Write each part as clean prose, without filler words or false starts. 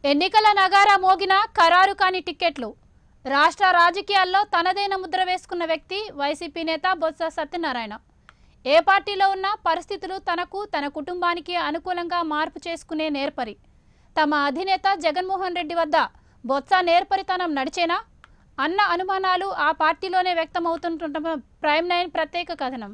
ఎన్నికల నగారా మోగిన ఖరారు కాని టిక్కెట్లు రాష్ట్ర రాజకీయాల్లో తనదైన ముద్ర వేసుకున్న వ్యక్తి వైసీపీ నేత బొత్స సత్యనారాయణ. ఏ పార్టీలో ఉన్న పరిస్థితులు తనకు తన కుటుంబానికి అనుకూలంగా మార్పు చేసుకునే నేర్పరి. తమ అధినేత జగన్మోహన్ రెడ్డి వద్ద బొత్స నేర్పరితనం నడిచేనా అన్న అనుమానాలు ఆ పార్టీలోనే వ్యక్తమవుతుండటం ప్రైమ్ 9 ప్రత్యేక కథనం.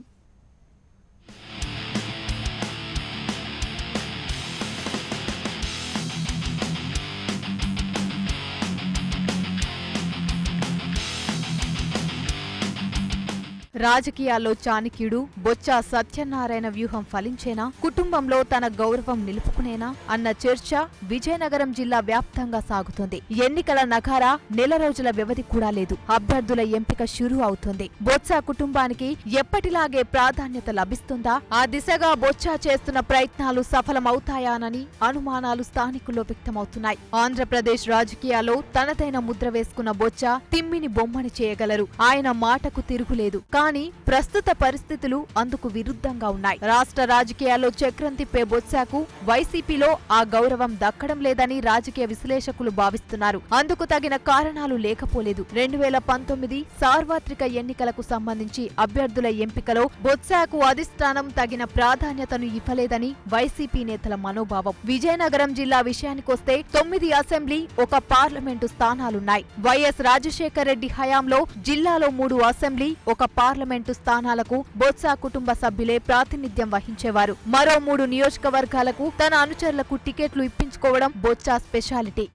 రాజకీయాల్లో చాణక్యుడు బొత్స సత్యనారాయణ వ్యూహం ఫలించేనా, కుటుంబంలో తన గౌరవం నిలుపుకునేనా అన్న చర్చ విజయనగరం జిల్లా వ్యాప్తంగా సాగుతోంది. ఎన్నికల నగారా నెల రోజుల వ్యవధి కూడా లేదు. అభ్యర్థుల ఎంపిక షురూ అవుతోంది. బొత్స కుటుంబానికి ఎప్పటిలాగే ప్రాధాన్యత లభిస్తుందా, ఆ దిశగా బొత్స చేస్తున్న ప్రయత్నాలు సఫలమవుతాయానని అనుమానాలు స్థానికుల్లో వ్యక్తమవుతున్నాయి. ఆంధ్రప్రదేశ్ రాజకీయాల్లో తనదైన ముద్ర వేసుకున్న బొత్స తిమ్మిని బొమ్మని చేయగలరు. ఆయన మాటకు తిరుగులేదు. కానీ ప్రస్తుత పరిస్థితులు అందుకు విరుద్ధంగా ఉన్నాయి. రాష్ట్ర రాజకీయాల్లో చక్రం తిప్పే బొత్సకు వైసీపీలో ఆ గౌరవం దక్కడం లేదని రాజకీయ విశ్లేషకులు భావిస్తున్నారు. అందుకు తగిన కారణాలు లేకపోలేదు. 2019 సార్వత్రిక ఎన్నికలకు సంబంధించి అభ్యర్థుల ఎంపికలో బొత్సకు అధిష్టానం తగిన ప్రాధాన్యతను ఇవ్వలేదని వైసీపీ నేతల మనోభావం. విజయనగరం జిల్లా విషయానికొస్తే 9 అసెంబ్లీ, 1 పార్లమెంటు స్థానాలున్నాయి. వైఎస్ రాజశేఖర రెడ్డి హయాంలో జిల్లాలో 3 అసెంబ్లీ, 1 పార్లమెంటు స్థానాలకు బొత్స కుటుంబ సభ్యులే ప్రాతినిధ్యం వహించేవారు. మరో 3 నియోజకవర్గాలకు తన అనుచరులకు టికెట్లు ఇప్పించుకోవడం బొత్స స్పెషాలిటీ.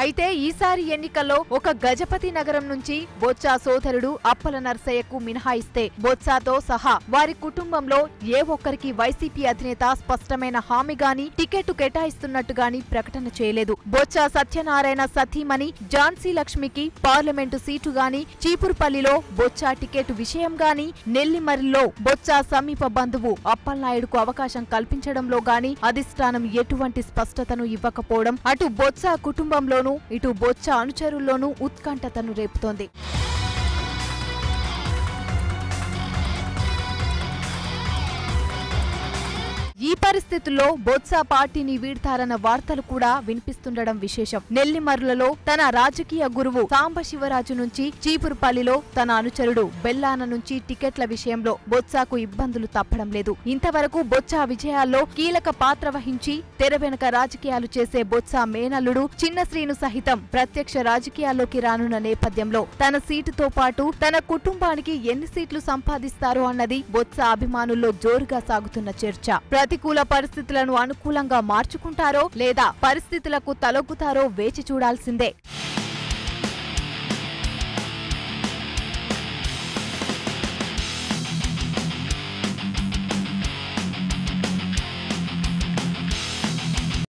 అయితే ఈసారి ఎన్నికల్లో ఒక గజపతి నగరం నుంచి బొత్స సోదరుడు అప్పల నర్సయ్యకు మినహాయిస్తే బొత్సతో సహా వారి కుటుంబంలో ఏ ఒక్కరికి వైసీపీ అధినేత స్పష్టమైన హామీ గాని టికెట్ కేటాయిస్తున్నట్టు గాని ప్రకటన చేయలేదు. బొత్స సత్యనారాయణ సతీమణి ఝాన్సీ లక్ష్మికి పార్లమెంటు సీటు గాని, చీపురుపల్లిలో బొత్స టికెట్ విషయం గాని, నెల్లిమర్రిలో బొత్స సమీప బంధువు అప్పలనాయుడుకు అవకాశం కల్పించడంలో గాని అధిష్టానం ఎటువంటి స్పష్టతను ఇవ్వకపోవడం అటు బొత్స కుటుంబంలోనూ ఇటు బొత్స అనుచరుల్లోనూ ఉత్కంఠతను రేపుతోంది. ఈ పరిస్థితుల్లో బొత్స పార్టీని వీడతారన్న వార్తలు కూడా వినిపిస్తుండడం విశేషం. నెల్లిమర్రులలో తన రాజకీయ గురువు సాంబశివరాజు నుంచి, చీపురుపల్లిలో తన అనుచరుడు బెల్లాన నుంచి టికెట్ల విషయంలో బొత్సకు ఇబ్బందులు తప్పడం లేదు. ఇంతవరకు బొత్స విజయాల్లో కీలక పాత్ర వహించి తెర వెనుక రాజకీయాలు చేసే బొత్స మేనల్లుడు చిన్నశ్రీను సహితం ప్రత్యక్ష రాజకీయాల్లోకి రానున్న నేపథ్యంలో తన సీటుతో పాటు తన కుటుంబానికి ఎన్ని సీట్లు సంపాదిస్తారో అన్నది బొత్స అభిమానుల్లో జోరుగా సాగుతున్న చర్చ. ప్రతికూల పరిస్థితులను అనుకూలంగా మార్చుకుంటారో లేదా పరిస్థితులకు తలొగ్గుతారో వేచి చూడాల్సిందే.